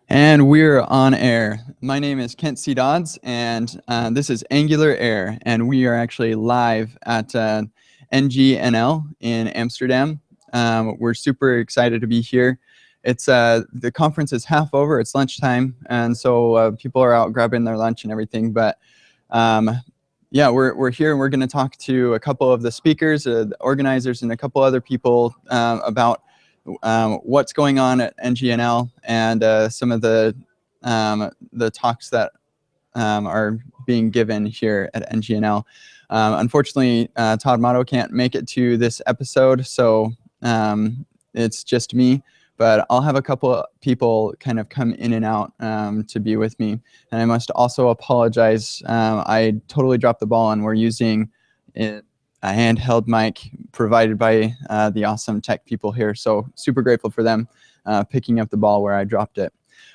And we're on air. My name is Kent C. Dodds, and this is Angular Air, and we are actually live at NGNL in Amsterdam. We're super excited to be here. It's the conference is half over. It's lunchtime, and so people are out grabbing their lunch and everything. But yeah, we're here, and we're going to talk to a couple of the speakers, the organizers, and a couple other people about what's going on at NGNL and some of the talks that are being given here at NGNL. Unfortunately, Todd Motto can't make it to this episode, so it's just me. But I'll have a couple of people kind of come in and out to be with me. And I must also apologize. I totally dropped the ball, and we're using a handheld mic provided by the awesome tech people here. So super grateful for them picking up the ball where I dropped it.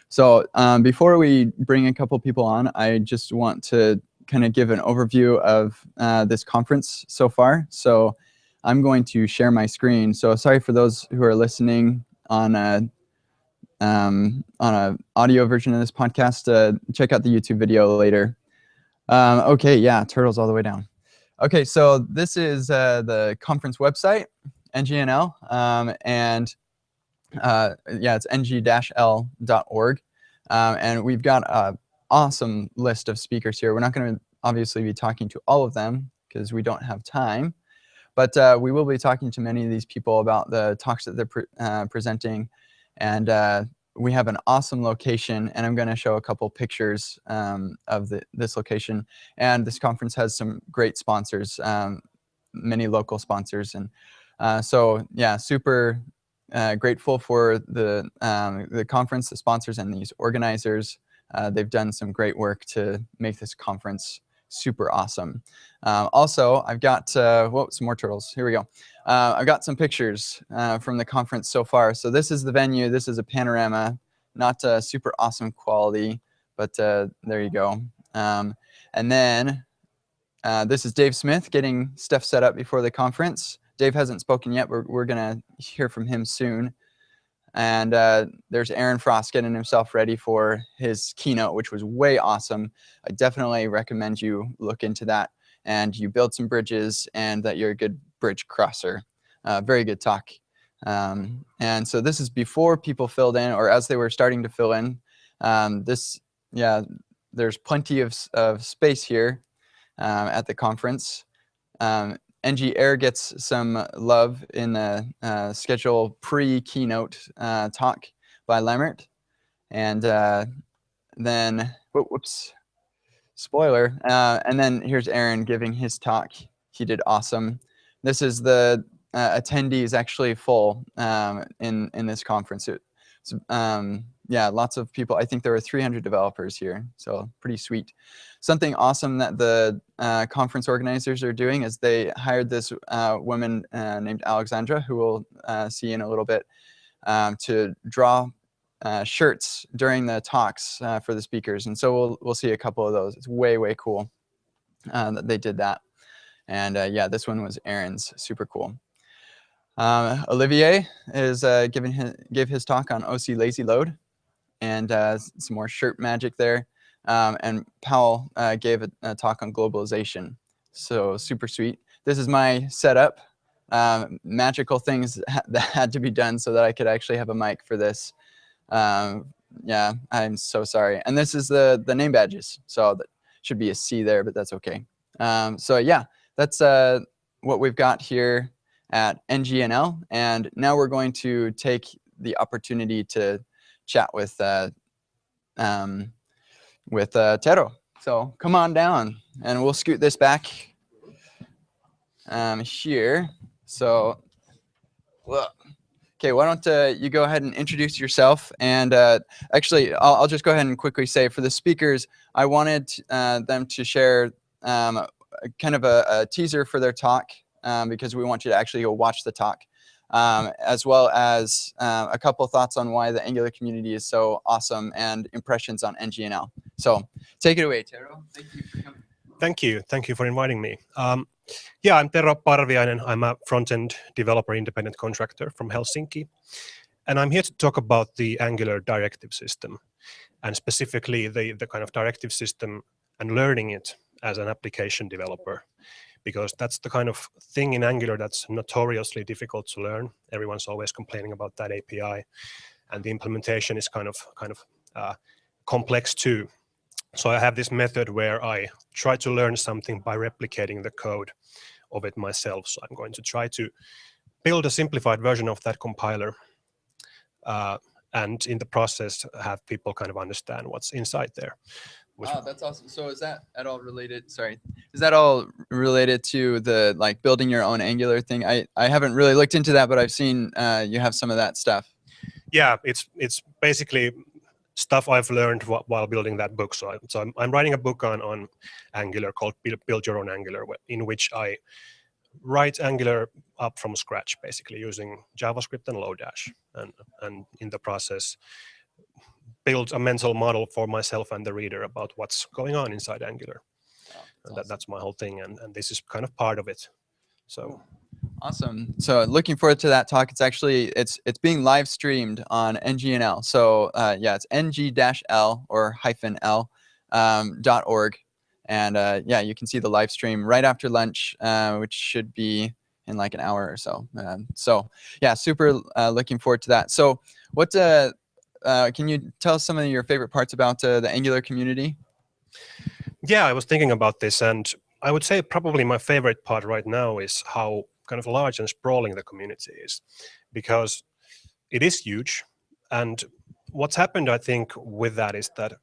So before we bring a couple people on, I just want to kind of give an overview of this conference so far. So I'm going to share my screen. So sorry for those who are listening on a audio version of this podcast. Check out the YouTube video later. Okay, yeah, turtles all the way down. Okay, so this is the conference website, NGNL, and yeah, it's ng-l.org. And we've got an awesome list of speakers here. We're not going to obviously be talking to all of them because we don't have time, but we will be talking to many of these people about the talks that they're presenting. And we have an awesome location, and I'm going to show a couple pictures of this location. And this conference has some great sponsors, many local sponsors. And so, yeah, super grateful for the conference, the sponsors, and these organizers. They've done some great work to make this conference super awesome. Also, I've got, whoa, some more turtles. Here we go. I've got some pictures from the conference so far. So this is the venue. This is a panorama, not super awesome quality, but there you go. And then this is Dave Smith getting stuff set up before the conference. Dave hasn't spoken yet. We're going to hear from him soon. And there's Aaron Frost getting himself ready for his keynote, which was way awesome. I definitely recommend you look into that, and you build some bridges, and that you're a good bridge crosser. Very good talk. And so this is before people filled in, or as they were starting to fill in. Yeah, there's plenty of space here at the conference. NG Air gets some love in the schedule pre-keynote talk by Leimert. And then, whoops, spoiler. And then here's Aaron giving his talk. He did awesome. This is the attendees actually full in this conference. Yeah, lots of people. I think there were 300 developers here, so pretty sweet. Something awesome that the conference organizers are doing is they hired this woman named Alexandra, who we'll see in a little bit, to draw shirts during the talks for the speakers. And so we'll see a couple of those. It's way, way cool that they did that. And yeah, this one was Aaron's, super cool. Olivier is gave his talk on OC Lazy Load, and some more shirt magic there. And Powell gave a talk on globalization. So super sweet. This is my setup. Magical things that had to be done so that I could actually have a mic for this. Yeah, I'm so sorry. And this is the name badges. So that should be a C there, but that's okay. So yeah, that's what we've got here at NGNL. And now we're going to take the opportunity to chat with Tero. So come on down, and we'll scoot this back here. So, okay, why don't you go ahead and introduce yourself? And actually, I'll just go ahead and quickly say, for the speakers, I wanted them to share kind of a teaser for their talk, because we want you to actually go watch the talk. As well as a couple thoughts on why the Angular community is so awesome, and impressions on NGNL. So take it away, Tero. Thank you for coming. Thank you. Thank you for inviting me. Yeah, I'm Tero Parviainen. I'm a front-end developer independent contractor from Helsinki. And I'm here to talk about the Angular directive system, and specifically the kind of directive system and learning it as an application developer, because that's the kind of thing in Angular that's notoriously difficult to learn. Everyone's always complaining about that API, and the implementation is kind of complex too. So I have this method where I try to learn something by replicating the code of it myself. So I'm going to try to build a simplified version of that compiler, and in the process have people kind of understand what's inside there. Wow, that's awesome. So is that at all related? Sorry, is that all related to the like building your own Angular thing? I haven't really looked into that, but I've seen you have some of that stuff. Yeah, it's basically stuff I've learned while building that book. So I'm writing a book on Angular called Build Your Own Angular, in which I write Angular up from scratch, basically using JavaScript and Lodash, and in the process build a mental model for myself and the reader about what's going on inside Angular. Wow, and that's my whole thing, and this is kind of part of it. So. Cool. Awesome. So looking forward to that talk. It's actually it's being live streamed on NGNL. So yeah, it's ng-l or -l.org, and yeah, you can see the live stream right after lunch, which should be in like an hour or so. So yeah, super looking forward to that. So what can you tell us some of your favorite parts about the Angular community? Yeah, I was thinking about this, and I would say probably my favorite part right now is how kind of large and sprawling the community is, because it is huge. And what's happened, I think, with that is that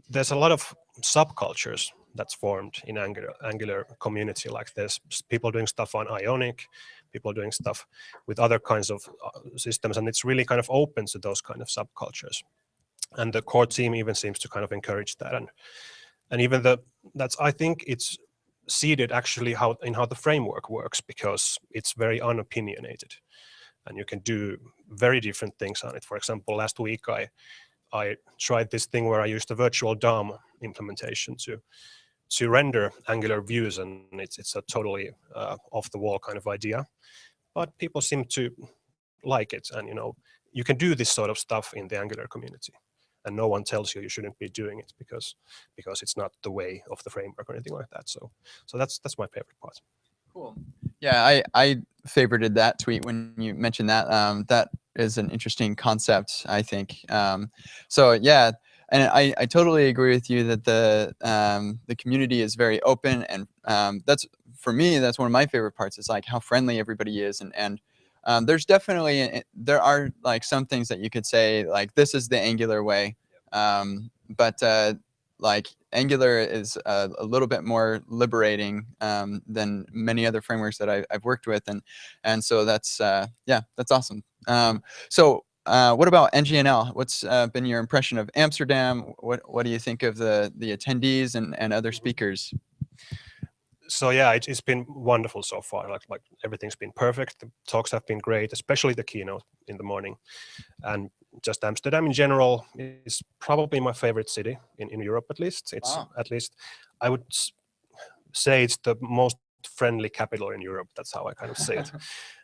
there's a lot of subcultures that's formed in Angular community. Like there's people doing stuff on Ionic, people doing stuff with other kinds of systems, and it's really kind of open to those kind of subcultures. And the core team even seems to kind of encourage that. And even I think it's seeded actually in how the framework works, because it's very unopinionated, and you can do very different things on it. For example, last week I tried this thing where I used a virtual DOM implementation to render Angular views, and it's a totally off the wall kind of idea, but people seem to like it. And you can do this sort of stuff in the Angular community, and no one tells you shouldn't be doing it because it's not the way of the framework or anything like that. So that's my favorite part. Cool. Yeah, I favorited that tweet when you mentioned that. That is an interesting concept, I think. So yeah, and I totally agree with you that the community is very open, and that's, for me, that's one of my favorite parts, is like how friendly everybody is, and there's definitely, there are like some things that you could say like this is the Angular way, but like Angular is a little bit more liberating than many other frameworks that I've worked with, and so that's yeah, that's awesome. So what about NGNL? What's been your impression of Amsterdam? What do you think of the attendees and other speakers? So yeah, it's been wonderful so far. Like everything's been perfect. The talks have been great, especially the keynote in the morning. And just Amsterdam in general is probably my favorite city in Europe, at least. It's at least, I would say it's the most friendly capital in Europe. That's how I kind of say it.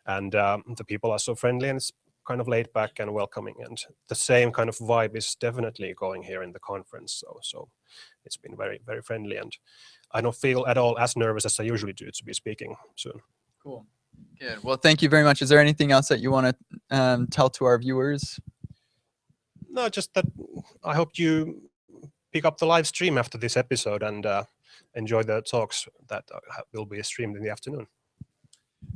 And the people are so friendly, and it's kind of laid back and welcoming. And the same kind of vibe is definitely going here in the conference. So it's been very, very friendly, and I don't feel at all as nervous as I usually do to be speaking soon. Cool. Good. Well, thank you very much. Is there anything else that you want to tell to our viewers? No, just that I hope you pick up the live stream after this episode and enjoy the talks that will be streamed in the afternoon.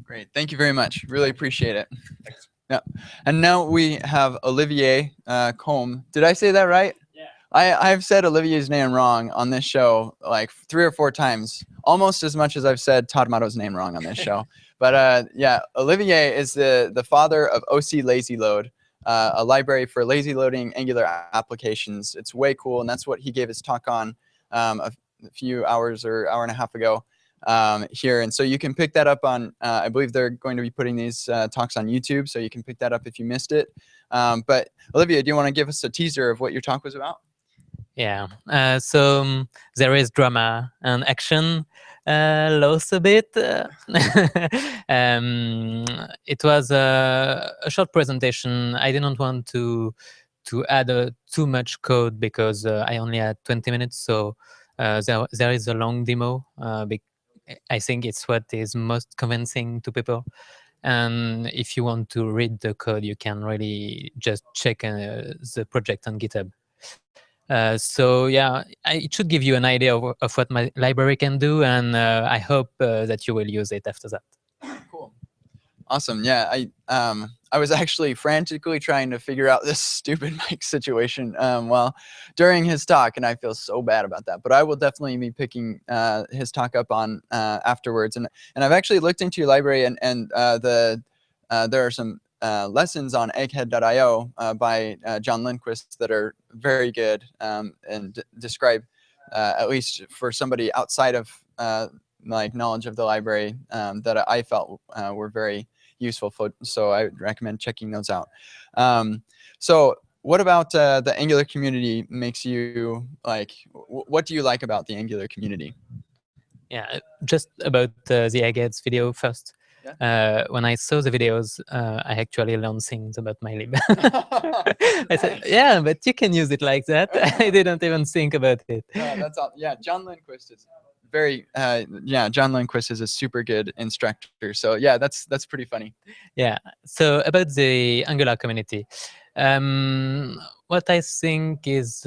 Great. Thank you very much. Really appreciate it. Thanks. Yeah. And now we have Olivier Comb. Did I say that right? Yeah. I've said Olivier's name wrong on this show like 3 or 4 times, almost as much as I've said Todd Motto's name wrong on this show. But yeah, Olivier is the father of OC Lazy Load, a library for lazy loading Angular applications. It's way cool, and that's what he gave his talk on a few hours or hour and a half ago here. And so you can pick that up on, I believe they're going to be putting these talks on YouTube, so you can pick that up if you missed it. But Olivia, do you want to give us a teaser of what your talk was about? Yeah, so there is drama and action. Lost a bit. It was a short presentation. I didn't want to add too much code because I only had 20 minutes. So there is a long demo. I think it's what is most convincing to people. And if you want to read the code, you can really just check the project on GitHub. So yeah, it should give you an idea of what my library can do, and I hope that you will use it after that. Cool. Awesome. Yeah, I was actually frantically trying to figure out this stupid mic situation while during his talk, and I feel so bad about that. But I will definitely be picking his talk up on afterwards. And I've actually looked into your library, and there are some lessons on egghead.io by John Lindquist that are very good and describe, at least for somebody outside of like knowledge of the library, that I felt were very useful. So I would recommend checking those out. So what about the Angular community makes you like, what do you like about the Angular community? Yeah, just about the Eggheads video first. Yeah. When I saw the videos, I actually learned things about my lib. I said, yeah, but you can use it like that. I didn't even think about it. That's all. Yeah, John Lindquist is John Lindquist is a super good instructor. So yeah, that's pretty funny. Yeah. So about the Angular community, what I think is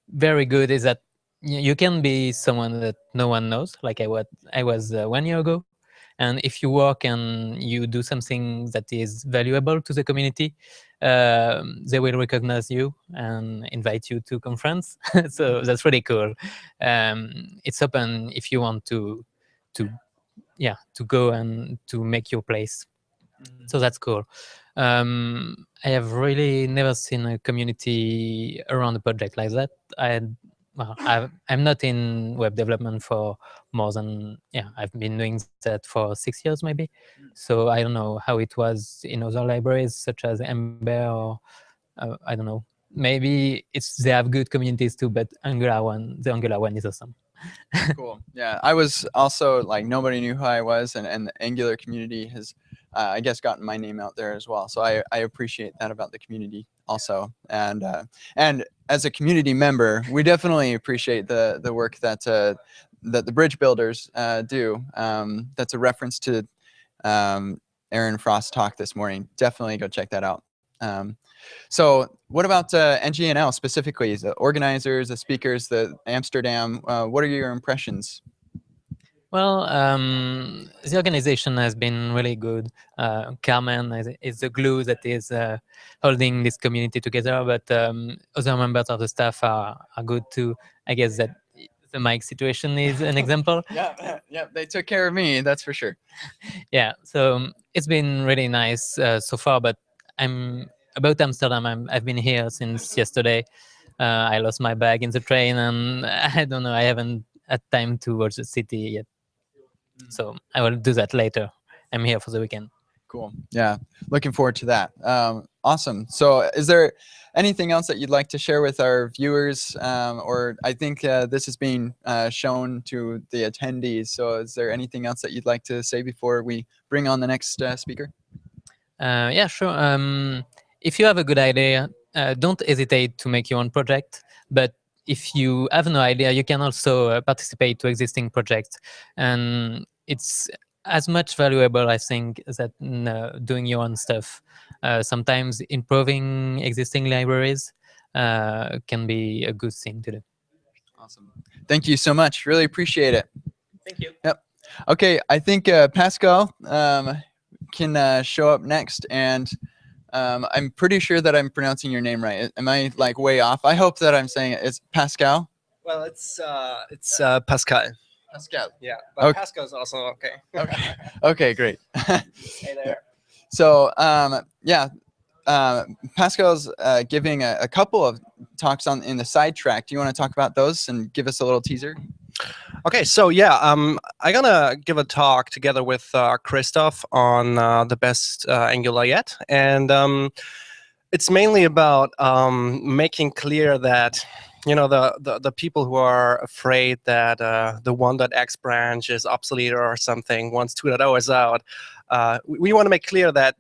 very good is that you can be someone that no one knows, like I was 1 year ago. And if you work and you do something that is valuable to the community, they will recognize you and invite you to conference. So that's really cool. It's open if you want to go and to make your place. So that's cool. I have really never seen a community around a project like that. I'm not in web development for more than, I've been doing that for 6 years maybe. So I don't know how it was in other libraries such as Lambert or I don't know. Maybe they have good communities too, but the Angular one is awesome. Cool. Yeah, I was also like, nobody knew who I was, and the Angular community has, I guess, gotten my name out there as well. So I appreciate that about the community also. And as a community member, we definitely appreciate the work that the bridge builders do. That's a reference to Aaron Frost's talk this morning. Definitely go check that out. So what about NGNL specifically, the organizers, the speakers, the Amsterdam? What are your impressions? Well, the organization has been really good. Carmen is the glue that is holding this community together, but other members of the staff are good too. I guess that the mic situation is an example. Yeah, they took care of me, that's for sure. Yeah, so it's been really nice so far, but about Amsterdam, I've been here since yesterday. I lost my bag in the train, and I don't know, I haven't had time to watch the city yet. So I will do that later. I'm here for the weekend. Cool. Yeah, looking forward to that. Awesome. So is there anything else that you'd like to share with our viewers? Or I think this is being shown to the attendees. So is there anything else that you'd like to say before we bring on the next speaker? Yeah, sure. If you have a good idea, don't hesitate to make your own project. But if you have no idea, you can also participate to existing projects. And it's as much valuable, I think, that doing your own stuff. Sometimes improving existing libraries can be a good thing to do. Awesome. Thank you so much. Really appreciate it. Thank you. Yep. Okay, I think Pascal can show up next, and I'm pretty sure that I'm pronouncing your name right. Am I like way off? I hope that I'm saying it. It's Pascal. Well, it's Pascal. Pascal. Yeah, but okay. Pascal's also okay. Okay. Okay, great. Hey there. So Pascal's giving a couple of talks in the sidetrack. Do you want to talk about those and give us a little teaser? Okay, so yeah, I'm gonna give a talk together with Christoph on the best Angular yet, and it's mainly about making clear that the people who are afraid that the 1.x branch is obsolete or something once 2.0 is out. We want to make clear that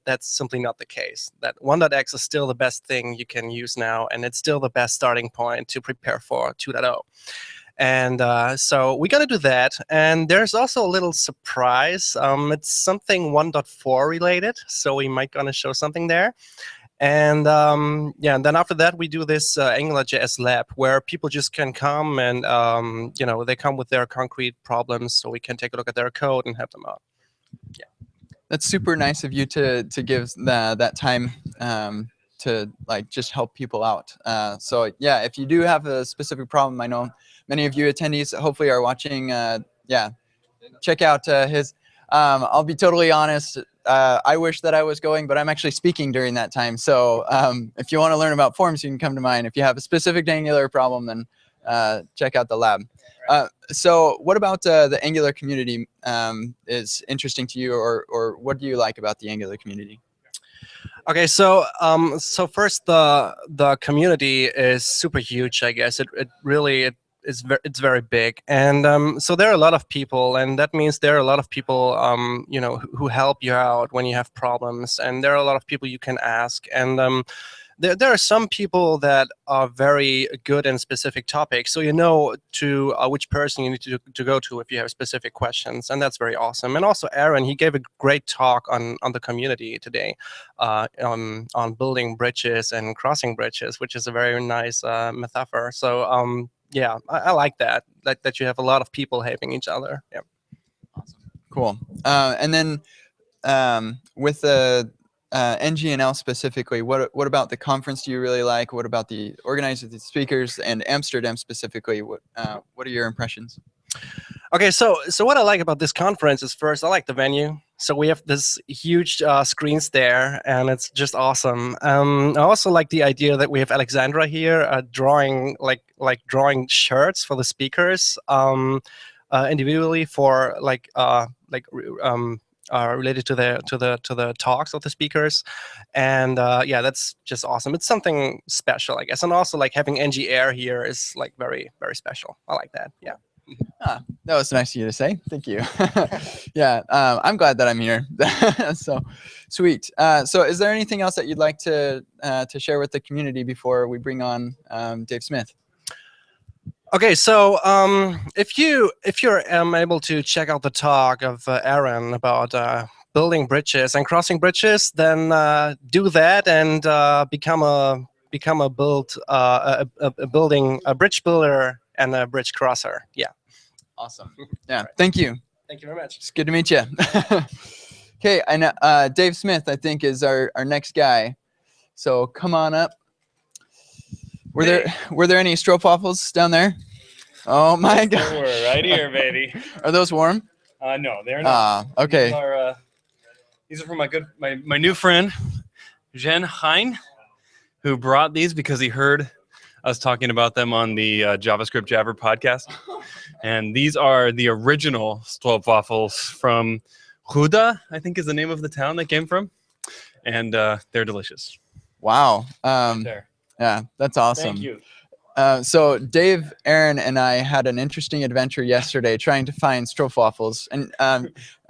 that's simply not the case. That 1.x is still the best thing you can use now, and it's still the best starting point to prepare for 2.0. And so we're going to do that. And there's also a little surprise. It's something 1.4 related, so we might going to show something there. And yeah, and then after that, we do this AngularJS lab where people just can come and, they come with their concrete problems, so we can take a look at their code and help them out. Yeah. That's super nice of you to give that time to like just help people out. So yeah, if you do have a specific problem, I know many of you attendees hopefully are watching. Yeah, check out his. I'll be totally honest. I wish that I was going, but I'm actually speaking during that time. So if you want to learn about forms, you can come to mine. If you have a specific Angular problem, then check out the lab. So what about the Angular community is interesting to you, or what do you like about the Angular community? Okay, so first, the community is super huge. I guess it really it's very big, and so there are a lot of people, and that means there are a lot of people who help you out when you have problems, and there are a lot of people you can ask, and there are some people that are very good in specific topics, so you know to which person you need to go to if you have specific questions, and that's very awesome. And also Aaron, he gave a great talk on the community today on building bridges and crossing bridges, which is a very nice metaphor. So yeah, I like that you have a lot of people helping each other. Yeah. Awesome. Cool. And then with the NGNL specifically, what about the conference do you really like? What about the organizers, the speakers, and Amsterdam specifically? What are your impressions? Okay, so what I like about this conference is, first, I like the venue. So we have this huge screens there, and it's just awesome. I also like the idea that we have Alexandra here drawing drawing shirts for the speakers individually for related to the talks of the speakers, and yeah, that's just awesome. It's something special, I guess. And also like having NG Air here is like very, very special. I like that. Yeah. That was nice of you to say. Thank you. Yeah, I'm glad that I'm here. So sweet. So is there anything else that you'd like to share with the community before we bring on Dave Smith? Okay, so if you're able to check out the talk of Aaron about building bridges and crossing bridges, then do that and become a bridge builder and a bridge crosser. Yeah. Awesome. Yeah. Thank you. Thank you very much. It's good to meet you. Okay, and Dave Smith, I think, is our next guy. So come on up. Were there any stroopwafels down there? Oh my God! They were right here, baby. Are those warm? No, they're not. Okay. These are from my new friend, Jen Hein, who brought these because he heard us talking about them on the JavaScript Jabber podcast. And these are the original stroopwafels from Ruda, I think is the name of the town they came from. And they're delicious. Wow. Right there. Yeah, that's awesome. Thank you. So Dave, Aaron, and I had an interesting adventure yesterday trying to find stroopwafels. And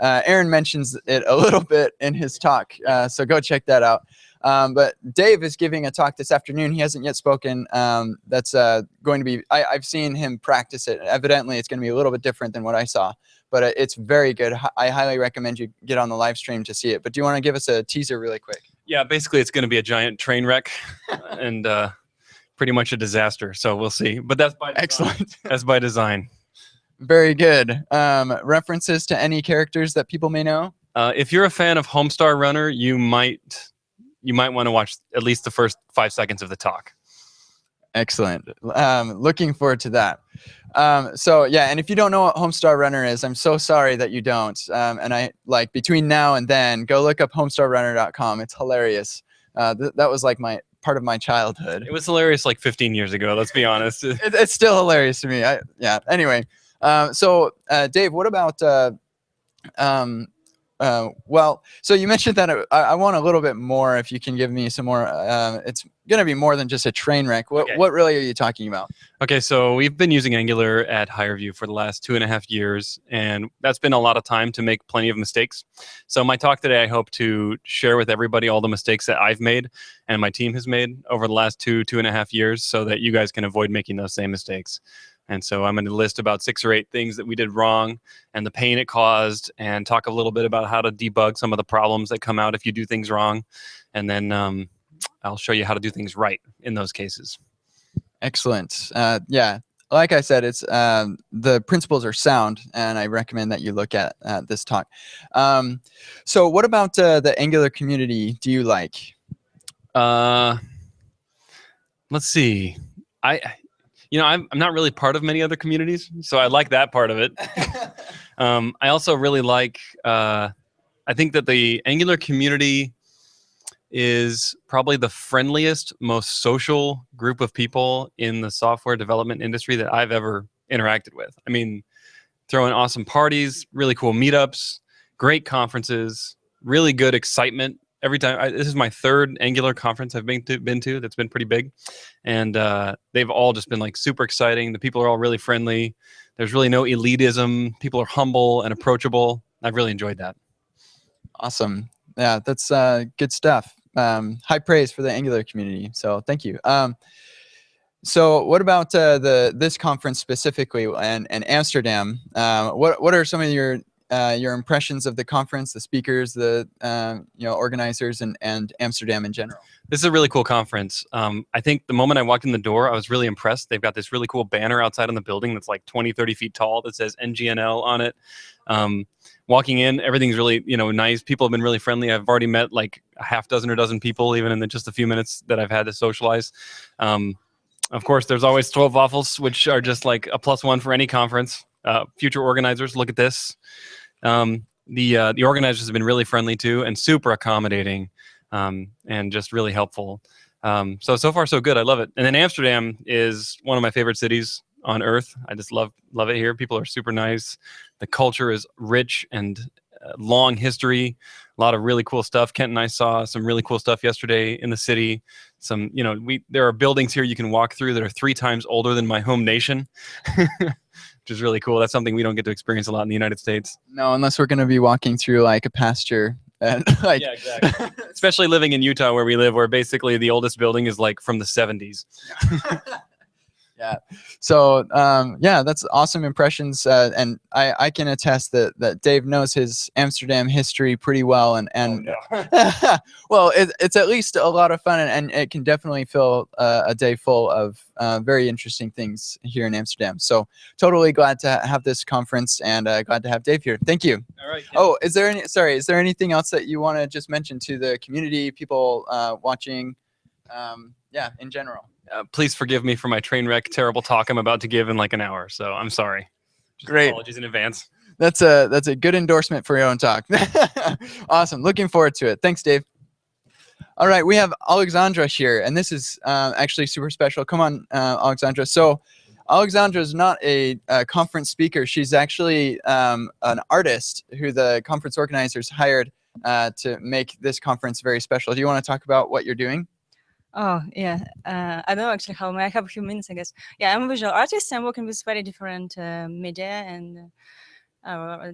Aaron mentions it a little bit in his talk, so go check that out. But Dave is giving a talk this afternoon. He hasn't yet spoken. That's going to be, I've seen him practice it. Evidently, it's going to be a little bit different than what I saw. But it's very good. I highly recommend you get on the live stream to see it. But do you want to give us a teaser really quick? Yeah, basically it's going to be a giant train wreck and pretty much a disaster. So we'll see. But that's by design. Excellent. That's by design. Very good. References to any characters that people may know? If you're a fan of Homestar Runner, you might want to watch at least the first 5 seconds of the talk. Excellent. Looking forward to that. So yeah, and if you don't know what Homestar Runner is, I'm so sorry that you don't. And I like between now and then, go look up homestarrunner.com. It's hilarious. That was like part of my childhood. It was hilarious like 15 years ago. Let's be honest. It's still hilarious to me. Yeah. Anyway, so Dave, what about Well, so you mentioned that I want a little bit more. If you can give me some more, it's going to be more than just a train wreck. What really are you talking about? Okay, so we've been using Angular at HireVue for the last 2.5 years, and that's been a lot of time to make plenty of mistakes. So my talk today, I hope to share with everybody all the mistakes that I've made and my team has made over the last 2.5 years, so that you guys can avoid making those same mistakes. And so I'm going to list about 6 or 8 things that we did wrong and the pain it caused, and talk a little bit about how to debug some of the problems that come out if you do things wrong. And then I'll show you how to do things right in those cases. Excellent. Yeah, like I said, it's the principles are sound, and I recommend that you look at this talk. So what about the Angular community do you like? Let's see. I'm not really part of many other communities, so I like that part of it. I also really like, I think that the Angular community is probably the friendliest, most social group of people in the software development industry that I've ever interacted with. I mean, throwing awesome parties, really cool meetups, great conferences, really good excitement. Every time, this is my 3rd Angular conference I've been to that's been pretty big. And they've all just been like super exciting. The people are all really friendly. There's really no elitism. People are humble and approachable. I've really enjoyed that. Awesome. Yeah, that's good stuff. High praise for the Angular community. So thank you. So what about this conference specifically and Amsterdam? What are some of your impressions of the conference, the speakers, the organizers, and Amsterdam in general? This is a really cool conference. I think the moment I walked in the door, I was really impressed. They've got this really cool banner outside on the building that's like 20, 30 feet tall that says NGNL on it. Walking in, everything's really nice. People have been really friendly. I've already met like a half dozen or dozen people even in just a few minutes that I've had to socialize. Of course, there's always 12 waffles, which are just like a +1 for any conference. Future organizers, look at this. The organizers have been really friendly too, and super accommodating, and just really helpful. So far so good. I love it. And then Amsterdam is one of my favorite cities on earth. I just love it here. People are super nice. The culture is rich and long history. A lot of really cool stuff. Kent and I saw some really cool stuff yesterday in the city. There are buildings here you can walk through that are 3 times older than my home nation. Which is really cool. That's something we don't get to experience a lot in the United States. No, unless we're going to be walking through like a pasture. And like yeah, exactly. Especially living in Utah where we live, where basically the oldest building is like from the 70s. Yeah. So yeah, that's awesome impressions, and I can attest that Dave knows his Amsterdam history pretty well, and well, it's at least a lot of fun, and it can definitely fill a day full of very interesting things here in Amsterdam. So totally glad to have this conference, and glad to have Dave here. Thank you. All right. Yeah. Oh, is there anything else that you want to just mention to the community, people watching? Yeah, in general. Please forgive me for my train wreck terrible talk I'm about to give in like an hour. So I'm sorry. Great. Apologies in advance. That's a good endorsement for your own talk. Awesome. Looking forward to it. Thanks, Dave. All right, we have Alexandra Shear, and this is actually super special. Come on, Alexandra. So Alexandra is not a conference speaker. She's actually an artist who the conference organizers hired to make this conference very special. Do you want to talk about what you're doing? Oh, yeah. I don't know actually how. I have a few minutes, I guess. Yeah, I'm a visual artist. I'm working with very different media and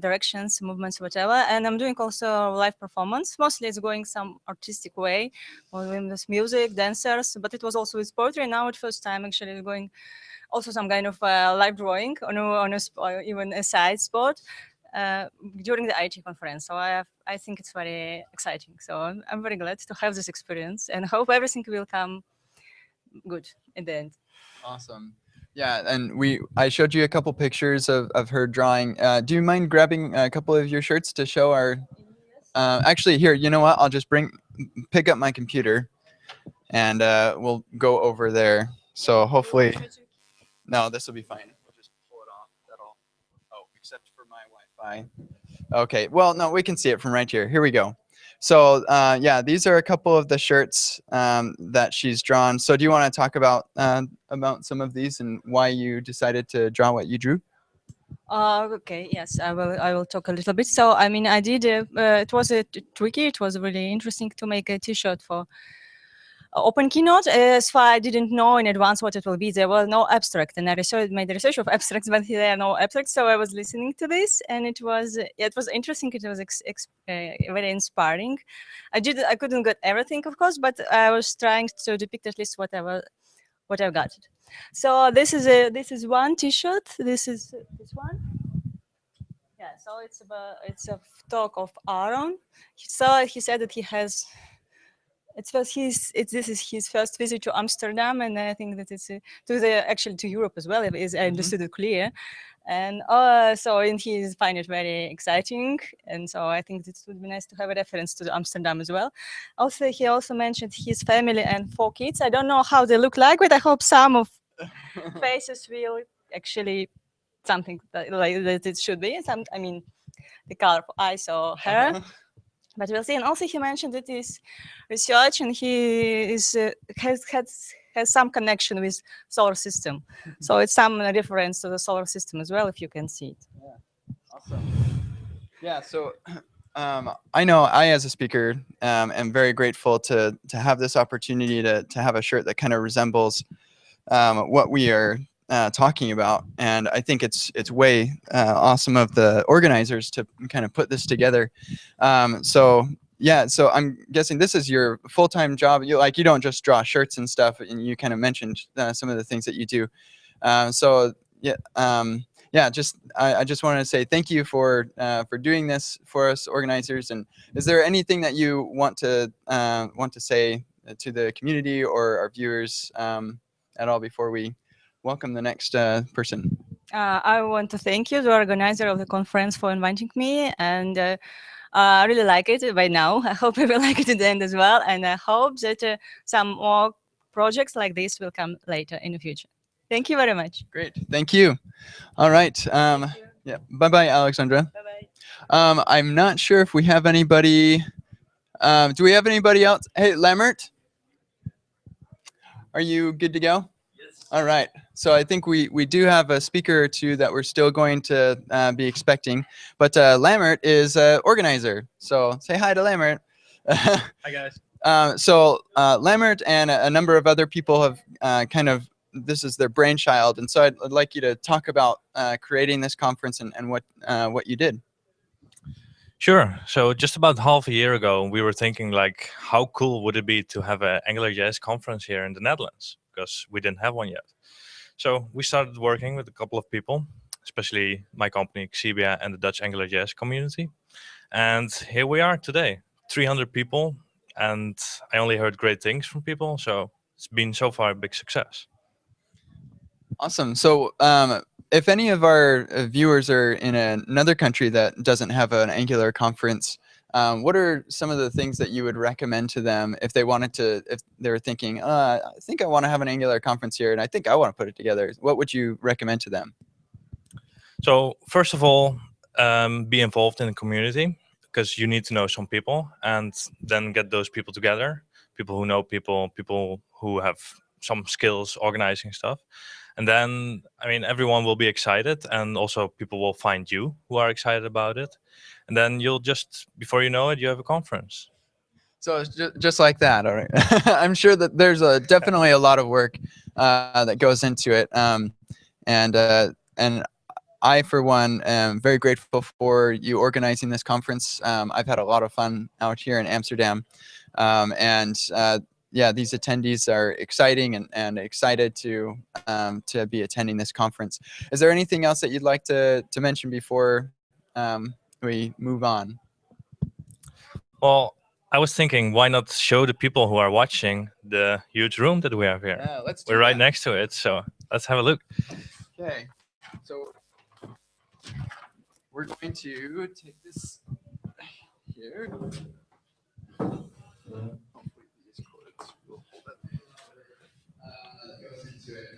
directions, movements, whatever. And I'm doing also live performance. Mostly it's going some artistic way, with music, dancers, but it was also with poetry. Now at first time actually going also some kind of live drawing on even a side spot. During the IT conference. So I think it's very exciting. So I'm very glad to have this experience and hope everything will come good in the end. Awesome. Yeah, and I showed you a couple pictures of her drawing. Do you mind grabbing a couple of your shirts to show our... actually, here, you know what? I'll just pick up my computer and we'll go over there. So hopefully... No, this will be fine. We'll just pull it off. Except for my Wi-Fi. Okay, well, no, we can see it from right here. Here we go. So yeah, these are a couple of the shirts that she's drawn. So do you want to talk about some of these and why you decided to draw what you drew? Okay, yes, I will. I will talk a little bit. So, I mean, I did. It was tricky. It was really interesting to make a T-shirt for open keynote. As far I didn't know in advance what it will be. There was no abstract, and I made research of abstracts, but there are no abstracts. So I was listening to this, and it was interesting. It was very inspiring. I couldn't get everything, of course, but I was trying to depict at least what I got. So this is one T-shirt. This is this one. Yeah. So it's a talk of Aaron. He said that he has. This is his first visit to Amsterdam, and I think that it's to Europe as well. I understood it clear, and he find it very exciting, and so I think it would be nice to have a reference to Amsterdam as well. Also, he also mentioned his family and 4 kids. I don't know how they look like, but I hope some of faces will actually something that it should be. I mean, the color of eyes or hair. But we'll see. And also, he mentioned that his research, and he has some connection with solar system. So it's some reference to the solar system as well, if you can see it. Yeah, awesome. Yeah, so I know I, as a speaker, am very grateful to have this opportunity to have a shirt that kind of resembles what we are talking about, and I think it's way awesome of the organizers to kind of put this together. So yeah, so I'm guessing this is your full-time job. You don't just draw shirts and stuff, and you kind of mentioned some of the things that you do. So yeah, I just wanted to say thank you for doing this for us organizers. And is there anything that you want to say to the community or our viewers at all before we welcome the next person? I want to thank you, the organizer of the conference, for inviting me, and I really like it by now. I hope you will like it at the end as well, and I hope that some more projects like this will come later in the future. Thank you very much. Great, thank you. All right. Yeah. Bye, Alexandra. Bye. I'm not sure if we have anybody. Do we have anybody else? Hey, Lambert, are you good to go? All right. So I think we do have a speaker or two that we're still going to be expecting. But Leimert is organizer. So say hi to Leimert. Hi, guys. So Leimert and a number of other people have this is their brainchild. And so I'd like you to talk about creating this conference and what you did. Sure. So just about half a year ago, we were thinking, like, how cool would it be to have an AngularJS conference here in the Netherlands? Because we didn't have one yet. So we started working with a couple of people, especially my company, Xebia, and the Dutch AngularJS community. And here we are today, 300 people. And I only heard great things from people. So it's been so far a big success. Awesome. So if any of our viewers are in another country that doesn't have an Angular conference, what are some of the things that you would recommend to them if they wanted to, if they're thinking, I think I want to have an Angular conference here and I think I want to put it together? What would you recommend to them? So first of all, be involved in the community, because you need to know some people, and then get those people together, people who know people, people who have some skills organizing stuff. And then, I mean, everyone will be excited, and also people will find you who are excited about it. And then you'll just, before you know it, you have a conference. So it's just like that, all right. I'm sure that there's definitely a lot of work that goes into it. And I, for one, am very grateful for you organizing this conference. I've had a lot of fun out here in Amsterdam. Yeah, these attendees are exciting and excited to be attending this conference. Is there anything else that you'd like to mention before we move on? Well, I was thinking, why not show the people who are watching the huge room that we have here? Yeah, let's do We're right that. next to it, so let's have a look. Okay, so we're going to take this here. Hopefully these cords will hold up. That goes into it.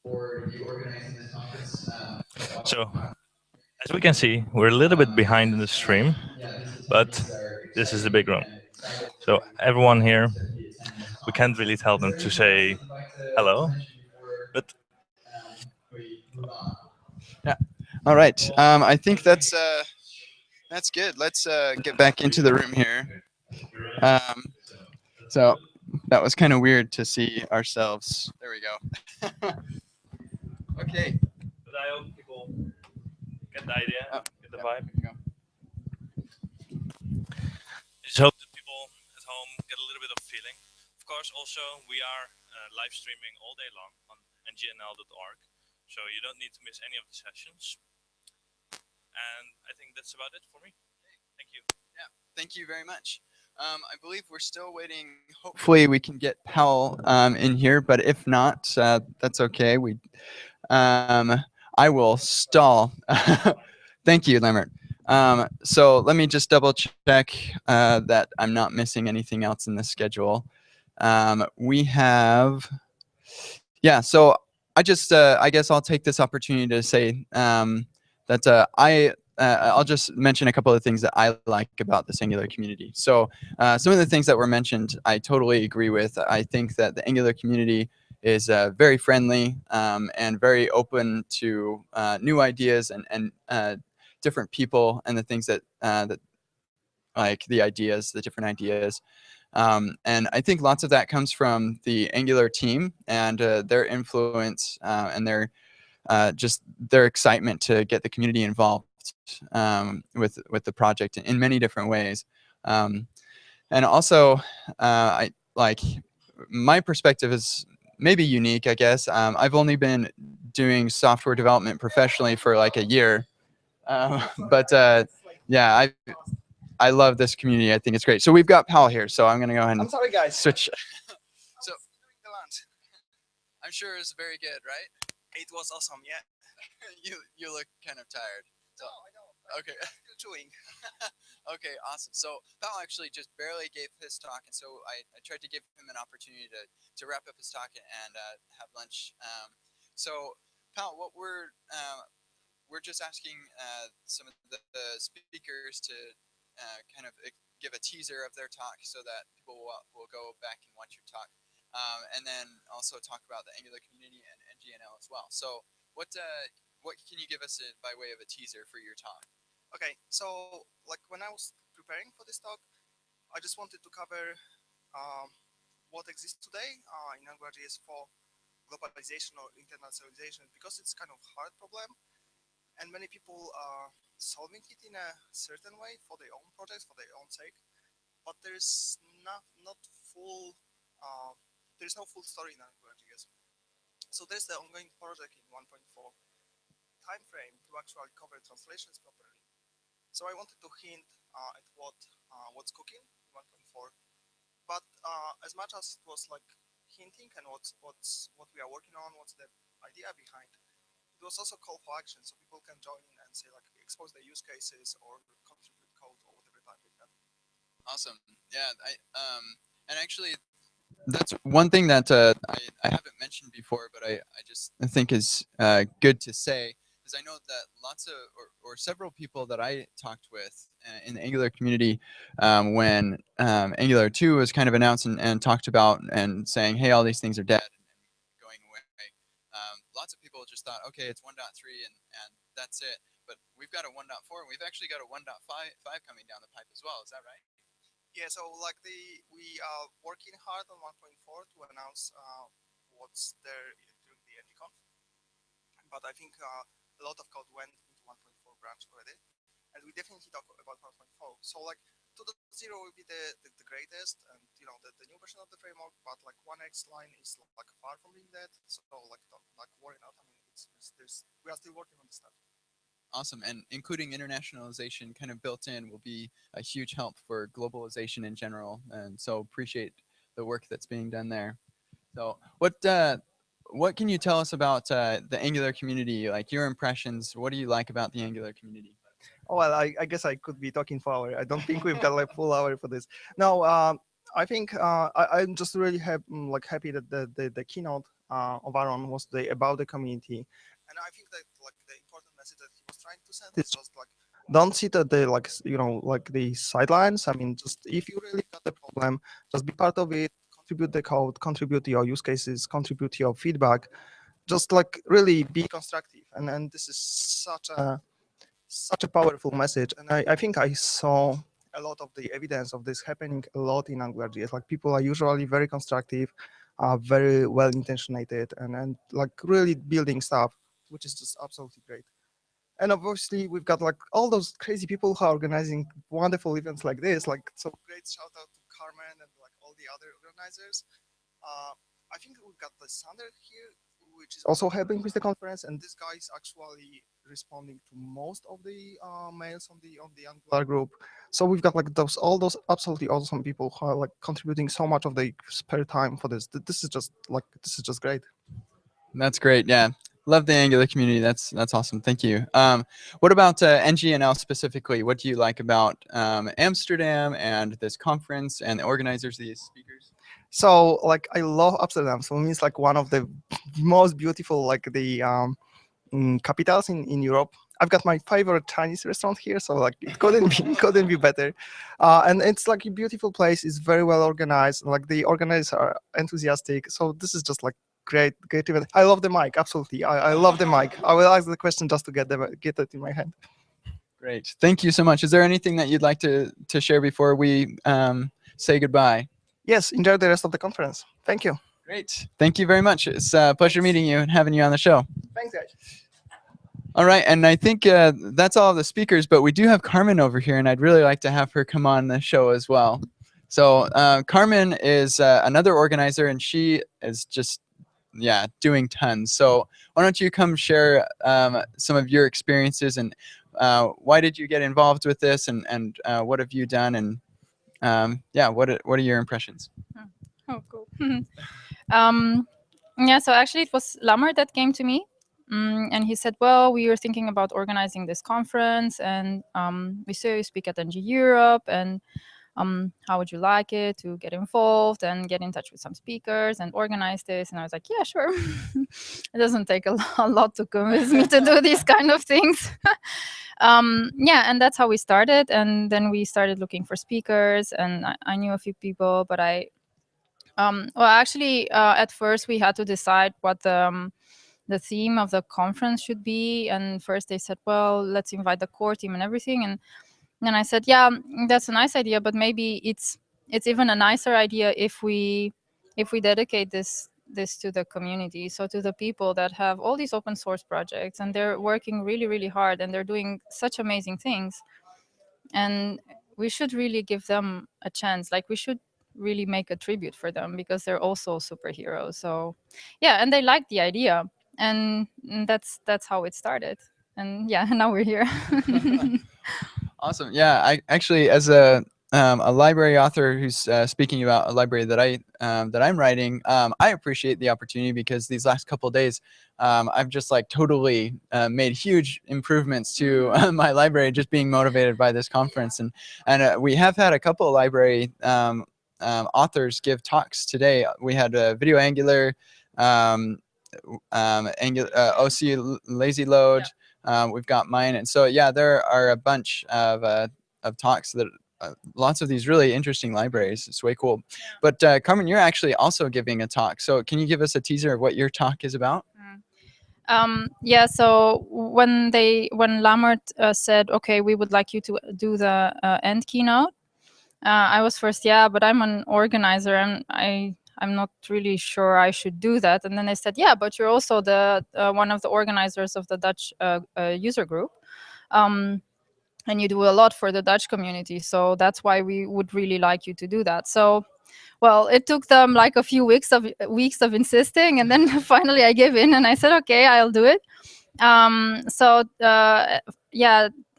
For you organizing this conference. So, as we can see, we're a little bit behind in the stream, but this is the big room. So everyone here, we can't really tell them to say hello, Yeah. All right. I think that's good. Let's get back into the room here. So that was kind of weird to see ourselves. There we go. Okay. But I hope people get the idea, get the vibe. There you go. Just hope that people at home get a little bit of feeling. Of course, also we are live streaming all day long on ngnl.org, so you don't need to miss any of the sessions. And I think that's about it for me. Thank you. Yeah, thank you very much. I believe we're still waiting. Hopefully we can get Powell in here, but if not, that's okay. I will stall. Thank you, Leimert. So let me just double check that I'm not missing anything else in the schedule. We have, yeah, so I guess I'll take this opportunity to say that I'll just mention a couple of things that I like about this Angular community. So some of the things that were mentioned, I totally agree with. I think that the Angular community is very friendly and very open to new ideas and different people and the things that like the different ideas. And I think lots of that comes from the Angular team and their influence and their just their excitement to get the community involved with the project in many different ways. And also, I like my perspective is maybe unique, I guess. I've only been doing software development professionally for like a year, but yeah, I love this community. I think it's great. So we've got Powell here, so I'm gonna go ahead and sorry, guys. switch. So I'm sure it's very good, right? It was awesome, yeah. You look kind of tired. So. No, I don't. Okay. Still chewing. Okay, awesome. So Powell actually just barely gave his talk, and so I tried to give him an opportunity to wrap up his talk and have lunch. So Powell, what we're just asking some of the speakers to kind of give a teaser of their talk so that people will go back and watch your talk, and then also talk about the Angular community and NGNL as well. So what can you give us by way of a teaser for your talk? Okay, so like when I was preparing for this talk, I just wanted to cover what exists today in AngularJS for globalization or internationalization, because it's kind of hard problem, and many people are solving it in a certain way for their own projects, for their own sake, but there's not full there's no full story in AngularJS. So there's the ongoing project in 1.4 time frame to actually cover translations properly. So I wanted to hint at what's cooking in 1.4, but as much as it was like hinting and what we are working on, what's the idea behind, it was also call for action, so people can join in and say like expose their use cases or contribute code or whatever type like that. Awesome. Yeah, and actually that's one thing that I haven't mentioned before, but I just think is good to say, is I know that lots of or several people that I talked with in the Angular community when Angular 2 was kind of announced and talked about and saying, hey, all these things are dead and going away. Lots of people just thought, okay, it's 1.3 and that's it. But we've got a 1.4 and we've actually got a 1.5 coming down the pipe as well. Is that right? Yeah, so like we are working hard on 1.4 to announce what's there during the NGConf. But I think a lot of code went into 1.4 branch already, and we definitely talk about 1.4. So like 2.0 will be the greatest, and you know the new version of the framework. But like 1x line is like far from being dead. So like don't like worry not. I mean, we are still working on this stuff. Awesome, and including internationalization kind of built in will be a huge help for globalization in general, and so appreciate the work that's being done there. So what can you tell us about the Angular community, like your impressions? What do you like about the Angular community? Oh, well, I guess I could be talking for hours. I don't think we've got like full hour for this. No, I think I'm just really happy that the keynote of Aaron was about the community, and I think that like the important message that he was trying to send is just like don't sit at the like the sidelines. I mean, just if you really got the problem, just be part of it. Contribute the code, contribute your use cases, contribute your feedback, just like really be constructive. And this is such a powerful message. And I think I saw a lot of the evidence of this happening a lot in AngularJS. Like people are usually very constructive, very well intentioned, and like really building stuff, which is just absolutely great. And obviously we've got like all those crazy people who are organizing wonderful events like this. Like, so great shout out to Carmen and like all the other organizers. I think we've got the Sander here, which is also helping with the conference, and this guy is actually responding to most of the mails on the Angular group. So we've got like all those absolutely awesome people who are like contributing so much of their spare time for this. This is just great. That's great. Yeah. Love the Angular community. That's awesome. Thank you. What about NGNL specifically? What do you like about Amsterdam and this conference and the organizers, these speakers? So like I love Amsterdam. So it's like one of the most beautiful like the capitals in Europe. I've got my favorite Chinese restaurant here, so like it couldn't be better. And it's like a beautiful place. It's very well organized. Like the organizers are enthusiastic. So this is just like great event. I love the mic. Absolutely, I love the mic. I will ask the question just to get it in my hand. Great. Thank you so much. Is there anything that you'd like to share before we say goodbye? Yes. Enjoy the rest of the conference. Thank you. Great. Thank you very much. It's a pleasure meeting you and having you on the show. Thanks, guys. All right, and I think that's all of the speakers, but we do have Carmen over here, and I'd really like to have her come on the show as well. So Carmen is another organizer, and she is just, yeah, doing tons. So why don't you come share some of your experiences, and why did you get involved with this, and what have you done, and yeah, what are your impressions? Oh, cool. Yeah, so actually it was Lambert that came to me. And he said, well, we were thinking about organizing this conference, and we saw you speak at NG Europe, and how would you like it to get involved and get in touch with some speakers and organize this? And I was like, yeah, sure. It doesn't take a lot to convince me to do these kind of things. Yeah, and that's how we started. And then we started looking for speakers, and I knew a few people, but well, actually, at first we had to decide what the theme of the conference should be. And first they said, well, let's invite the core team and everything. And then I said, yeah, that's a nice idea, but maybe it's even a nicer idea if we dedicate this to the community, so to the people that have all these open source projects, and they're working really, really hard, and they're doing such amazing things. And we should really give them a chance. Like, we should really make a tribute for them, because they're also superheroes. So yeah, and they liked the idea. And that's how it started. And yeah, now we're here. Awesome. Yeah, I actually, as a library author who's speaking about a library that I'm writing, I appreciate the opportunity, because these last couple of days, I've just like totally made huge improvements to my library, just being motivated by this conference. And we have had a couple of library authors give talks today. We had Video Angular, OC Lazy Load. Yeah. We've got mine, and so yeah, there are a bunch of talks that lots of these really interesting libraries. It's way cool. But Carmen, you're actually also giving a talk. So can you give us a teaser of what your talk is about? Yeah. So when Leimert said, okay, we would like you to do the end keynote, I was first, yeah, but I'm an organizer, and I'm not really sure I should do that. And then they said, yeah, but you're also the one of the organizers of the Dutch user group. And you do a lot for the Dutch community. So that's why we would really like you to do that. So, well, it took them like a few weeks of insisting. And then finally I gave in and I said, okay, I'll do it. Yeah,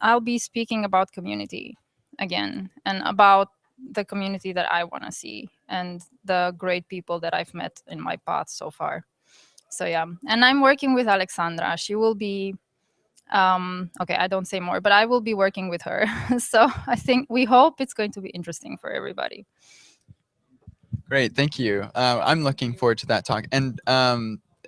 I'll be speaking about community again, and about the community that I want to see, and the great people that I've met in my path so far. So yeah, and I'm working with Alexandra. She will be, okay, I don't say more, but I will be working with her. So we hope it's going to be interesting for everybody. Great, thank you. I'm looking forward to that talk.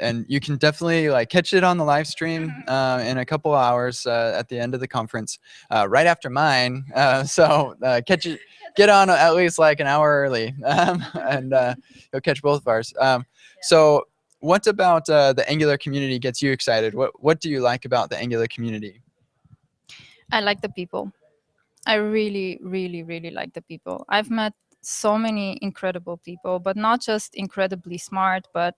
And you can definitely like catch it on the live stream in a couple hours at the end of the conference, right after mine. So catch it, get on at least like an hour early, and you'll catch both of ours. So what about the Angular community gets you excited? What do you like about the Angular community? I like the people. I really, really, really like the people. I've met so many incredible people, but not just incredibly smart, but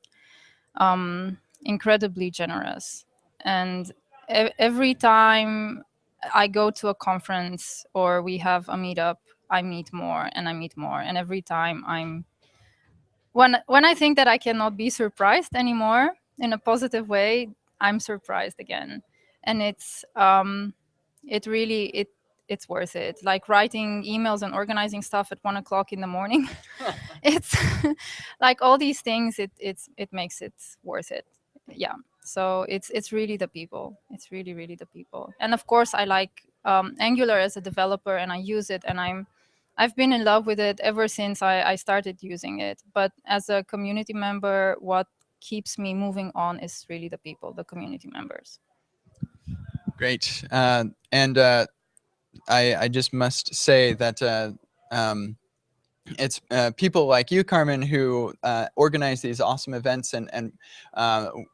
incredibly generous. And every time I go to a conference or we have a meetup, I meet more and I meet more. And every time when I think that I cannot be surprised anymore in a positive way, I'm surprised again. And it's worth it. Like writing emails and organizing stuff at 1 o'clock in the morning. It's like all these things. It makes it worth it. Yeah. So it's really the people. It's really, really the people. And of course, I like Angular as a developer, and I use it, and I've been in love with it ever since I started using it. But as a community member, what keeps me moving on is really the people, the community members. Great. And I just must say that it's people like you, Carmen, who organize these awesome events, and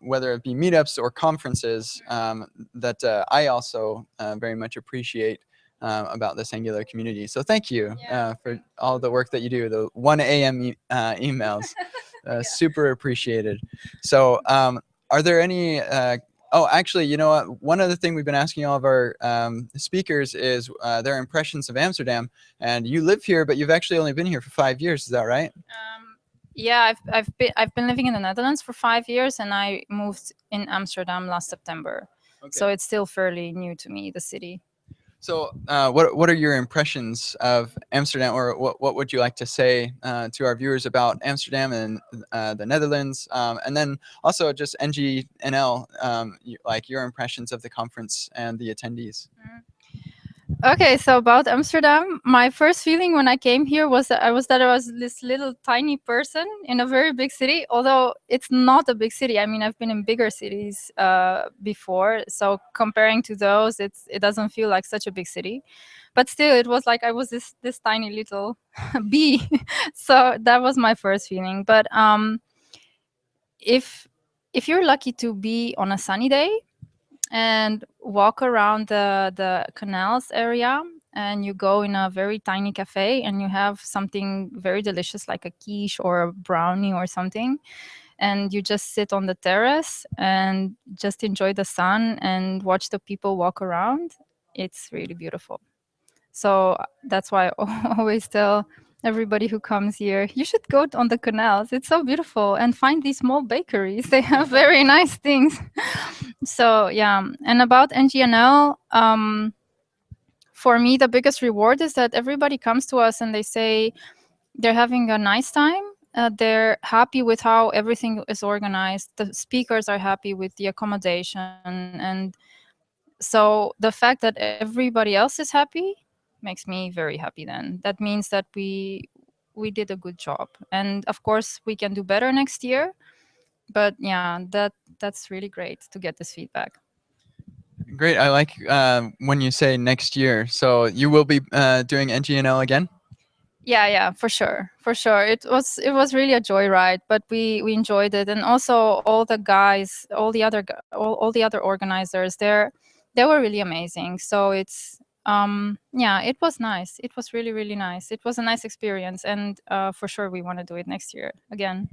whether it be meetups or conferences, that I also very much appreciate about this Angular community. So thank you for all the work that you do, the 1 a.m. emails. Super appreciated. So are there any oh, actually, you know what? One other thing we've been asking all of our speakers is their impressions of Amsterdam. And you live here, but you've actually only been here for 5 years. Is that right? Yeah, I've been living in the Netherlands for 5 years, and I moved in Amsterdam last September. Okay. So it's still fairly new to me, the city. So what are your impressions of Amsterdam, or what would you like to say to our viewers about Amsterdam and the Netherlands, and then also just NGNL, like your impressions of the conference and the attendees? Okay, so about Amsterdam, my first feeling when I came here was that I was this little tiny person in a very big city, although it's not a big city. I mean, I've been in bigger cities before, so comparing to those, it doesn't feel like such a big city. But still, it was like I was this tiny little bee. So that was my first feeling. But if you're lucky to be on a sunny day and walk around the canals area, and you go in a very tiny cafe and you have something very delicious like a quiche or a brownie or something, and you just sit on the terrace and just enjoy the sun and watch the people walk around, it's really beautiful. So that's why I always tell everybody who comes here, you should go on the canals. It's so beautiful, and find these small bakeries. They have very nice things. So yeah, and about NGNL, for me, the biggest reward is that everybody comes to us and they say they're having a nice time. They're happy with how everything is organized. The speakers are happy with the accommodation. And so the fact that everybody else is happy makes me very happy then. That means that we did a good job. And of course, we can do better next year. But yeah, that's really great to get this feedback. Great. I like when you say next year. So you will be doing NGNL again? Yeah, for sure. It was really a joyride, but we enjoyed it, and also all the guys, all the other organizers, they were really amazing. So it's yeah, it was nice. It was really, really nice. It was a nice experience, and for sure we want to do it next year again.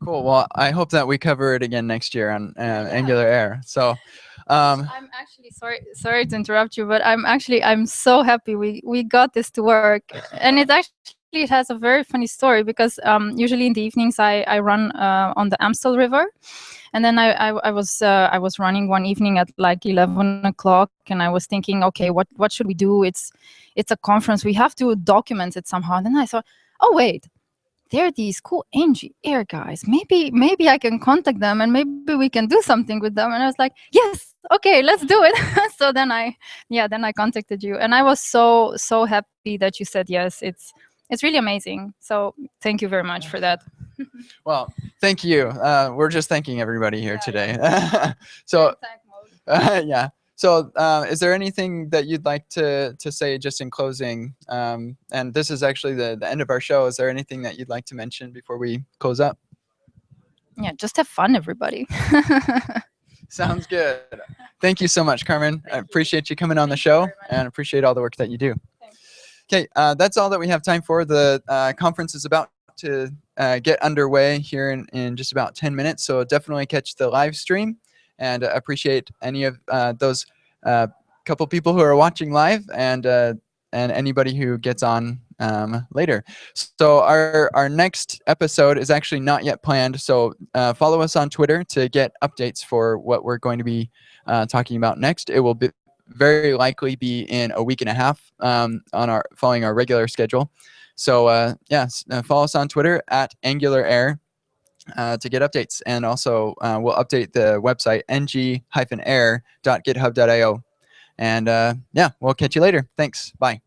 Cool. Well, I hope that we cover it again next year on Angular Air. So I'm actually sorry to interrupt you, but I'm so happy we got this to work. And it has a very funny story, because usually in the evenings I run on the Amstel River, and then I was running one evening at like 11 o'clock, and I was thinking, okay, what should we do? It's a conference, we have to document it somehow. And then I thought, oh wait, there are these cool NG Air guys. Maybe I can contact them, and maybe we can do something with them. And I was like, yes, okay, let's do it. So then I contacted you, and I was so happy that you said yes. It's really amazing. So thank you very much for that. well, thank you. We're just thanking everybody here today. So yeah. So is there anything that you'd like to say just in closing? And this is actually the end of our show. Is there anything that you'd like to mention before we close up? Yeah, just have fun, everybody. Sounds good. Thank you so much, Carmen. I appreciate you coming on the show and appreciate all the work that you do. Okay, that's all that we have time for. The conference is about to get underway here in just about 10 minutes, so definitely catch the live stream, and appreciate any of those couple people who are watching live, and anybody who gets on later. So our next episode is actually not yet planned, so follow us on Twitter to get updates for what we're going to be talking about next. It will be very likely be in a week and a half following our regular schedule. So yes, follow us on Twitter at AngularAir to get updates, and also we'll update the website ng-air.github.io. And yeah, we'll catch you later. Thanks. Bye.